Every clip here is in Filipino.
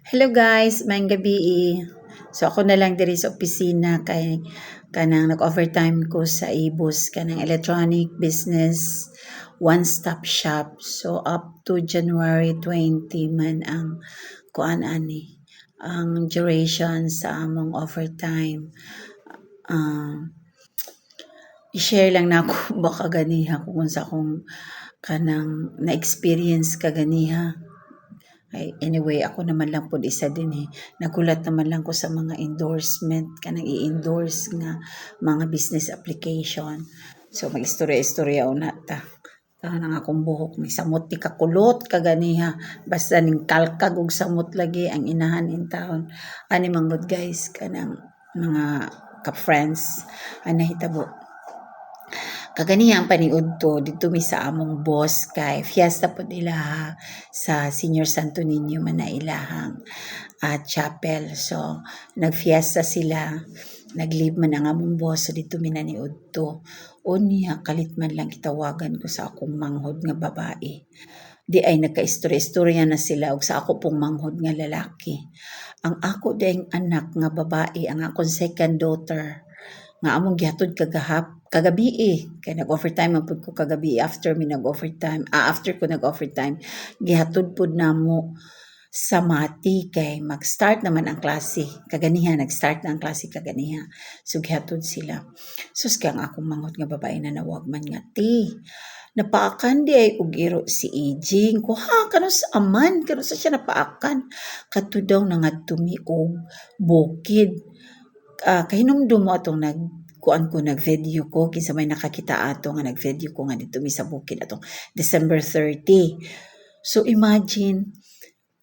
Hello guys, maayong gabi. So ako na lang diri sa opisina kay kanang nag-overtime ko sa IBUS kanang electronic business one-stop shop. So up to January 20 man ang kuan ani ang duration sa among overtime. I-share lang na ako baka ganiha kung sa akong kanang na-experience kaganiha. Ay, anyway, ako naman lang po isa din eh. Nagulat naman lang ko sa mga endorsement, kanang i-endorse nga mga business application. So, mag-istorya-istorya una ta. Tahan ang akong buhok, may samot ni kakulot kaganiha. Basta ning kalkag og samot lagi ang inahan in town. Ani manggod guys, kanang mga ka-friends, anahitabo. Kaganiya ang paniud to dito mi sa among boss kay fiesta pod ilaha sa Senior Santo Niño man na ilahang chapel. So nagfiesta sila, nag-leave man ang among boss so dito mi naniud to. Unya kalit man lang kitawagan ko sa akong manghod nga babae. Di ay nagka-istorya-istorya na sila og sa ako pong manghod nga lalaki. Ang ako ding anak nga babae, ang akong second daughter nga among gihatod kagabi kay nag-overtime man pud ko kagabi after ko nag-overtime gihatod pud namo sa Mati kay mag-start naman ang klase kaganiha nag-start na ang klase kaganiha so gihatod sila sus kang akong manghod nga babae na nawag man nga ti napaakan di ay og iro si Ejing ko ha kano sa aman kano sa siya napaakan kadto daw nangadto mi og bukid kahinumdum mo atong kuan ko nag-video ko kinsa may nakakita ato nga nag-video ko nga dito mi sa bukid atong December 30. So imagine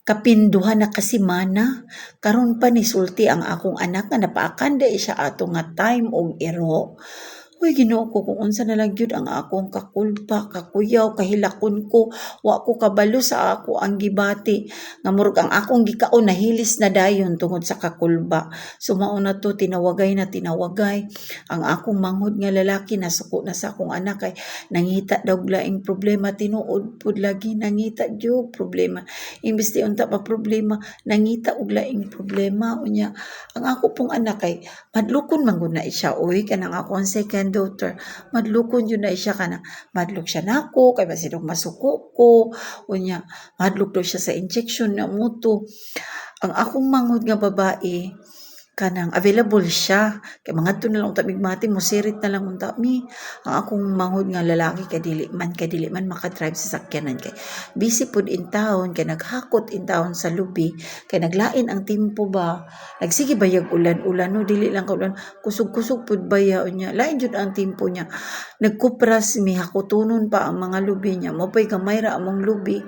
kapinduhan na kasimana karon pa ni sulti ang akong anak nga napaakan dai siya ato nga time og iro. Uy, Ginoo ko kung unsa na lang gyud ang akong kakulpa, kakuyaw, kahilakon ko, wa ko kabalo sa ako ang gibati. Nga murag ang akong gikaon nahilis na dayon tungod sa kakulba. So mao na to tinawagay na tinawagay. Ang akong manghod nga lalaki nasuko na sa akong anak kay nangita daw og laing problema tinuod pud lagi nangita gyud problema. Imbes di unta pa problema, nangita og laing problema unya. Ang ako pong anak kay madlukon man gud na siya oy kanang akong second daughter madlukon yun na siya kana madluk siya nako kay basidog masuko ko unya madluk daw siya sa injection na muto ang akong manghod nga babae kanang available siya kay mga to na lang utabig mati mo sirit na lang unta mi ang akong manghod nga lalaki kay dili man maka-drive sa sakyanan kay busy pud in town kay naghakot in town sa lubi kay naglain ang tempo ba nagsige bayag ulan-ulan no dili lang ka ulan kusog-kusog pud baya unya lain jud ang tempo niya nagkupras mi hakutonon pa ang mga lubi niya mo pay gamay ra among lubi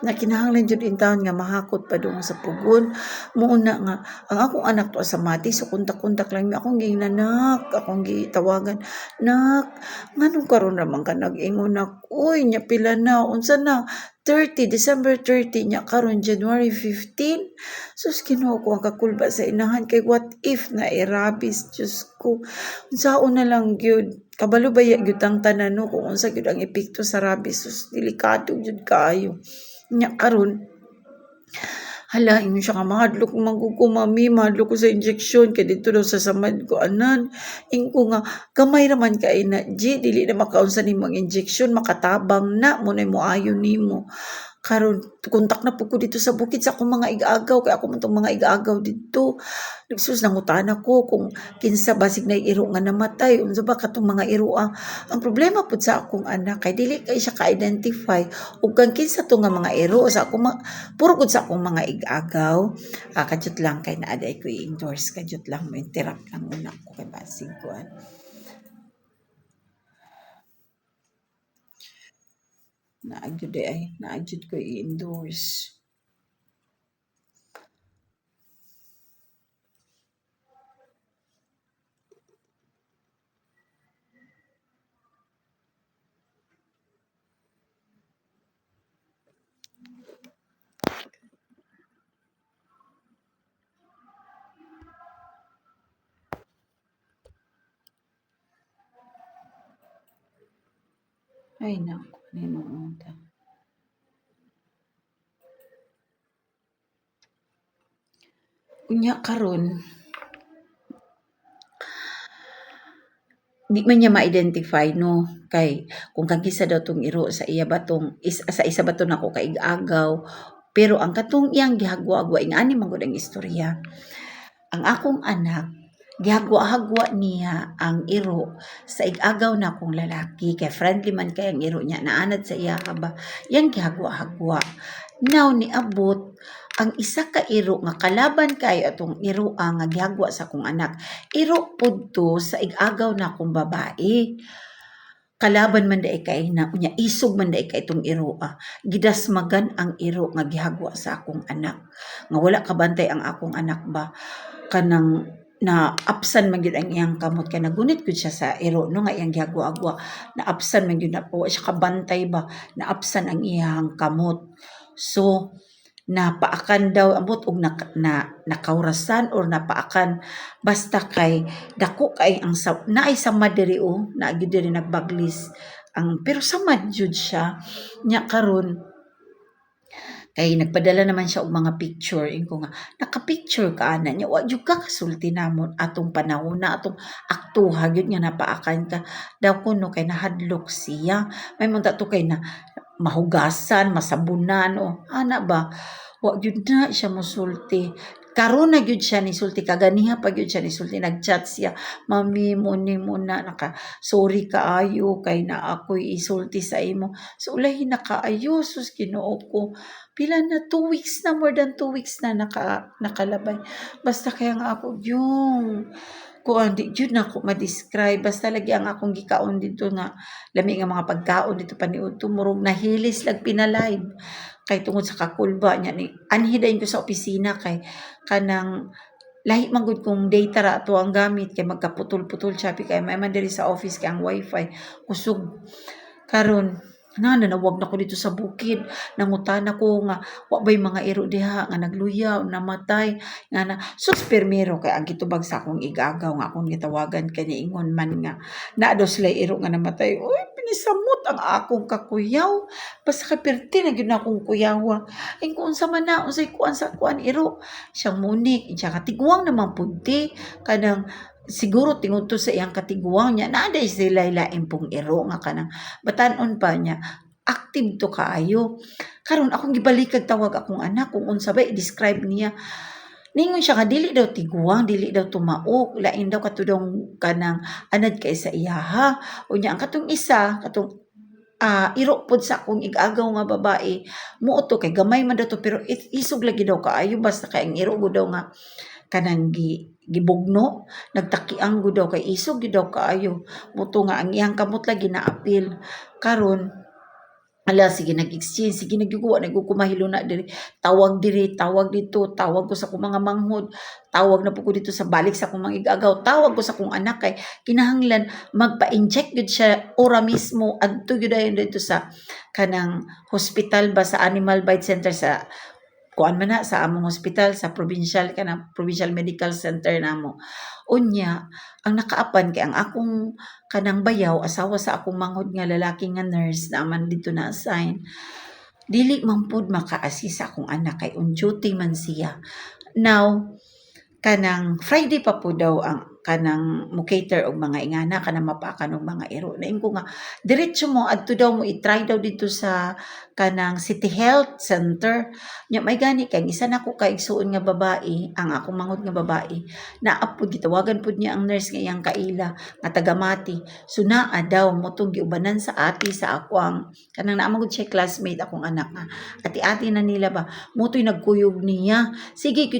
na kinahanglan jud in town nga mahakot pa doon sa pugon muuna nga ang akong anak to sa mati so kuntak-kuntak lang mi akong ginanak akong gitawagan nak nganong karon naman ka nag-ingon nak uy nya pila na unsa na 30 December 30 nya karon January 15 sus Ginoo ko ang kakulba sa inahan kay what if na rabies Diyos ko unsaon na lang gyud kabalo ba gyud ang tanan no kung unsa gyud ang epekto sa rabies sus delikado gyud kaayo nya karon hala ingon siya nga mahadlok ko mami mahadlok ko sa injection kay dito daw sa samad ko anan ingko nga gamay raman kay na G dili na makaunsa nimo ang injection makatabang na mo na mo ayon nimo karon kontak na pud ko dito sa bukid sa akong mga igaagaw kay ako man tong mga igaagaw dito sus nangutan ako kung kinsa basig na iro nga namatay unsa ba katong mga iro ang problema pud sa akong anak kay dili kay siya ka-identify ug kang kinsa to nga mga iro sa akong puro gud sa akong mga igaagaw kadyot lang kay naaday ko i-endorse kadyot lang mo interrupt lang una ko kay basig ko naagyud ko i-endorse. Ay naku, hinuon ta. Unya karon di man niya ma-identify no kay kung kagisa daw tong iro sa iya batong sa isa bato nako kay agaw pero ang katong iyang gihagwa-agwa ingani man gud ang istorya. Ang akong anak gihagwa-hagwa niya ang iro sa igagaw na akong lalaki kay friendly man kay ang iro niya naanad sa iya ba yang gihagwa-hagwa. Now niabot ang isa ka iro nga kalaban kay atong iro ang nga gihagwa sa akong anak. Iro pud to sa igagaw na akong babae. Kalaban man daay kay na unya isog man daay kay itong iro gidasmagan ang iro nga gihagwa sa akong anak nga wala kabantay ang akong anak ba kanang na apsan man gyud ang iyang kamot kay nagunit gud siya sa iro no nga iyang gihagwa-agwa na apsan man gyud na wa siya kabantay ba na apsan ang iyang kamot. So napaakan daw amot og nakawrasan or napaakan basta kay dako kay ang naay samad diri na gyud diri nagbaglis ang pero samad jud siya nya karon kay nagpadala naman siya og mga picture inko nga naka-picture ka ana nya wa jud ka kasulti namon atong panahon na atong aktuha gyud nga napaakan ka daw kuno kay nahadlok siya may munta to kay na mahugasan masabunan o ana ba wa gyud na siya mosulti karon na gyud siya ni sulti kaganiha pa gyud siya ni sulti nagchat siya mami mo ni mo na naka sorry kaayo kay na ako'y isulti sa imo so ulahi na kaayo sus Ginoo ko pila na 2 weeks na more than 2 weeks na nakalabay basta kaya nga ako yung kuan di jud na ako ma-describe basta lagi ang akong gikaon dito nga lami nga mga pagkaon dito paniud tumurog nahilis lag pinalive kay tungod sa kakulba nya ni anhidayon ko sa opisina kay kanang lahi man gud kung data ra ato ang gamit kay magkaputol-putol siya kay may man diri sa office kay ang wifi kusog karon nanawag na ko dito sa bukid nangutana ko nga wa bay mga iro diha nga nagluyaw namatay nga na sus permero kay ang gitubag sa akong igagaw nga akong gitawagan kanya ingon man nga na daw sila iro nga namatay oy pinisamot ang akong kakuyaw basta kay perti na gyud na akong kuyawa ay kung unsa man na unsay kuan sa kuan iro siyang munik siya katiguang naman pudti kanang siguro tingod to sa iyang katiguang niya naaday sila lain pong iro nga kanang batan-on pa niya active to kaayo karon akong gibalik kag tawag akong anak kung unsa ba i-describe niya ningon siya nga dili daw tiguang dili daw tumaok lain daw katudong kanang anad kay sa iyaha unya ang katong isa katong iro pod sa akong igagaw nga babae muuto kay gamay man daw to pero isog lagi daw kaayo basta kay ang iro gud daw nga kanang gibugno nagtakiang gud daw kay isog gid daw kaayo muto nga ang iyang kamot lagi naapil karon ala sige nag-exchange sige nagyugo nagkukumahilo na diri tawag dito tawag ko sa akong mga manghod tawag na po ko dito sa balik sa akong mga igagaw tawag ko sa akong anak kay kinahanglan magpa-inject gud siya ora mismo adto gyud ayon dito sa kanang hospital ba sa Animal Bite Center sa kuan man na sa among hospital sa provincial medical center namo unya ang nakaapan kay ang akong kanang bayaw asawa sa akong manghod nga lalaki nga nurse naman dito na assign dili man pud maka-assist sa akong anak kay on duty man siya now kanang Friday pa po daw ang kanang mo cater og mga ingana kanang mapakan og mga iro naing ko nga diretso mo adto daw mo i-try daw dito sa kanang City Health Center nya may gani kay isa nako kay igsuon nga babae ang akong mangod nga babae naa pud gitawagan pud niya ang nurse nga iyang kaila nga taga Mati so naa daw mo tong giubanan sa ati sa ako ang kanang naa magud siya classmate akong anak nga ati-ati na nila ba mo to'y nagkuyog niya sige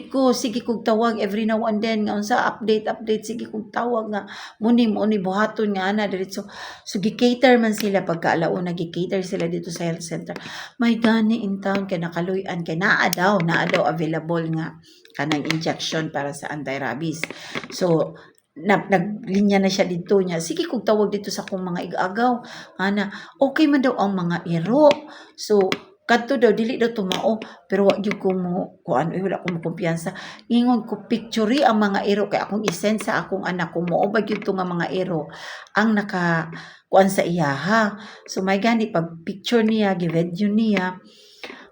kog tawag every now and then nga unsa update sige kog tawag nga muni buhaton nga ana diretso so gi-cater man sila pagkaalauna gi-cater sila dito sa health center may gani in town kay nakaluy-an kay naa daw available nga kanang injection para sa anti-rabies so naglinya na siya dito niya sige kog tawag dito sa akong mga igagaw ana okay man daw ang mga iro so kadto daw dili daw tumao pero wa gyud ko mo kuan wala ko mo kumpiyansa ingon ko picture ang mga ero kay akong isend sa akong anak ko mo ba gyud to nga mga ero ang naka kuan sa iyaha so may gani pag picture niya gi-video niya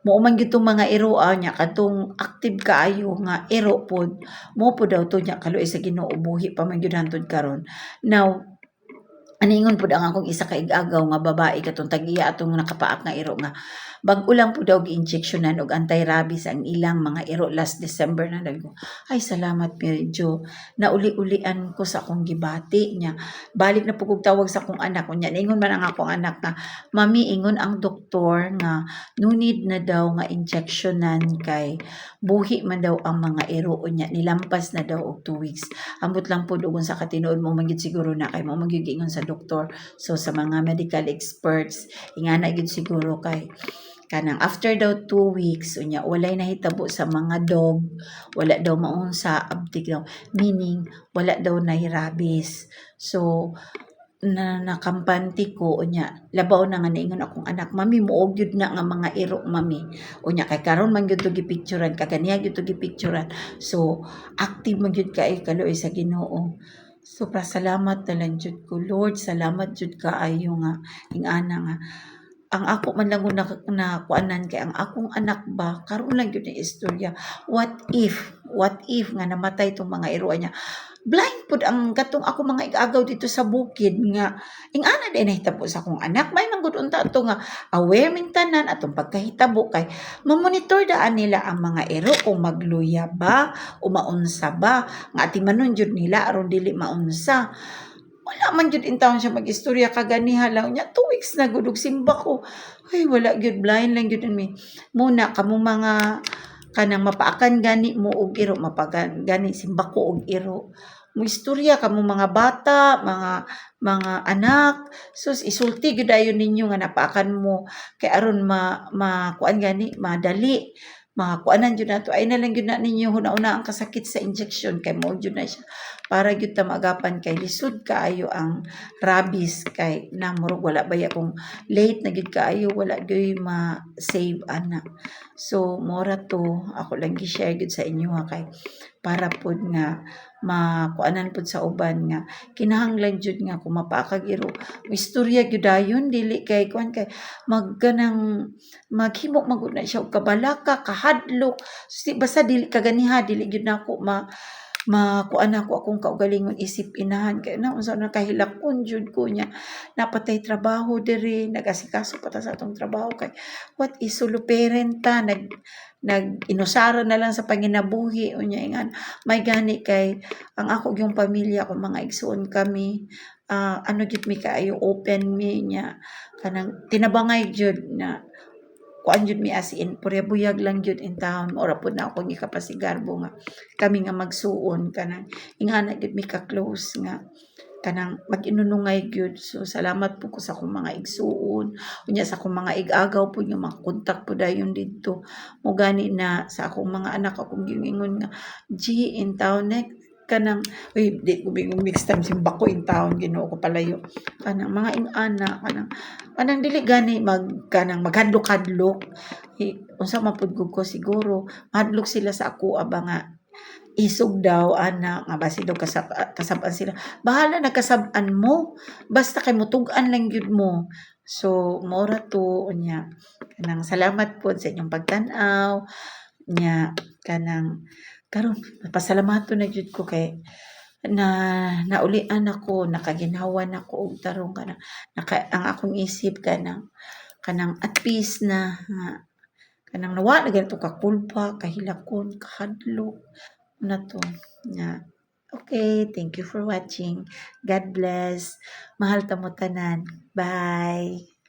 Mao man gyud tong mga iro nya kadtong active kaayo nga iro pod mo pod daw to nya kaluoy sa Ginoo buhi pa man gyud hantud karon. Now aningon pod ang akong isa ka ig-agaw nga babae katong tag-iya atong nakapaak nga iro nga bag-o lang po daw gi-injeksyonan og anti-rabies ang ilang mga iro last December na nagko. Ay salamat medyo nauli-ulian ko sa akong gibati niya. Balik na po kog tawag sa akong anak unya ingon man ang akong anak nga mami ingon ang doktor nga no need na daw nga injeksyonan kay buhi man daw ang mga iro unya nilampas na daw og 2 weeks. Ambot lang po dugon sa katinuod mo man gyud siguro na kay mo man gyud ingon sa doktor. So sa mga medical experts ingana gyud siguro kay kanang after daw 2 weeks unya walay nahitabo sa mga dog, wala daw maong sa abtik daw, meaning wala daw na rabies. So na nakampante ko unya labaw na nga niingon akong anak mami muog gyud na nga mga iro mami unya kay karon man gyud to gipicturean kaganiya gyud to gipicturean so active man gyud kay kaluoy sa Ginoo. So pasalamat na lang jud ko Lord, salamat jud kaayo nga ingana nga ang ako man lang na kuanan kay ang akong anak ba karon lang gyud ni istorya what if nga namatay tong mga iro niya blind pud ang katong ako mga ig-agaw dito sa bukid nga ingana din nahitabo sa akong anak may manggod unta to nga aware min tanan atong pagkahitabo kay mamonitor daan nila ang mga iro kung magluya ba o maunsa ba nga atimanon jud nila aron dili maunsa. Wala man jud intawon siya mag-istorya kaganiha lang nya 2 weeks na gud og simba ko. Ay wala gyud blind lang gyud mi. Muna kamo mga kanang mapaakan gani mo og iro mapagan gani simba ko og iro. Mo istorya kamo mga bata, mga anak. Sus isulti gyud ayon ninyo nga napaakan mo kay aron kuan gani madali makuanan jud nato ay na lang gyud na ninyo una ang kasakit sa injection kay mo jud na siya para gyud ta magapan kay lisod kaayo ang rabies kay namurog wala baya kung late na gyud kaayo wala gyud ma-save ana. So mora to ako lang gi-share gyud sa inyo ha kay para pod nga makuanan pod sa uban nga kinahanglan jud nga kung mapakag iro istorya gyud dayon dili kay kuan kay magganang maghimo magud na siya og kabalaka kahadlok basta dili kaganiha dili gyud nako makuan ako akong kaugalingon isip inahan kay na unsa na kahilakon jud ko nya napatay trabaho diri nagasikaso pa ta sa atong trabaho kay what is solo parent ta nag-inusara na lang sa panginabuhi unya ingan may gani kay ang ako yung pamilya ko mga igsoon kami ano gyud mi kaayo open mi nya kanang tinabangay jud na kuan jud mi as in purya-buyag lang jud in town ora pud na ako ni kapasigarbo nga kami nga magsuon kanang ingana jud mi ka close nga kanang mag-inunungay gyud. So salamat po ko sa akong mga igsuon unya sa akong mga ig-agaw po yung mga kontak po dayon didto mo gani na sa akong mga anak akong gingon nga G in town next kanang uy di ko mix time simba ko in town Ginoo ko palayo kanang mga ingana kanang dili gani kanang maghadlok-hadlok unsa man pud ko siguro hadlok sila sa ako aba nga isog daw ana nga basi daw kasab-an sila bahala na kasab-an mo basta kay motug-an lang gyud mo. So mora to unya kanang salamat po sa inyong pagtan-aw nya kanang karon pasalamaton na jud ko kay naulian ako nakaginhawan ako og tarong kanang ang akong isip kanang at peace na kanang nawa na ganito kakulpa kahilakon kahadlok na to nya okay thank you for watching God bless mahal ta mo tanan bye.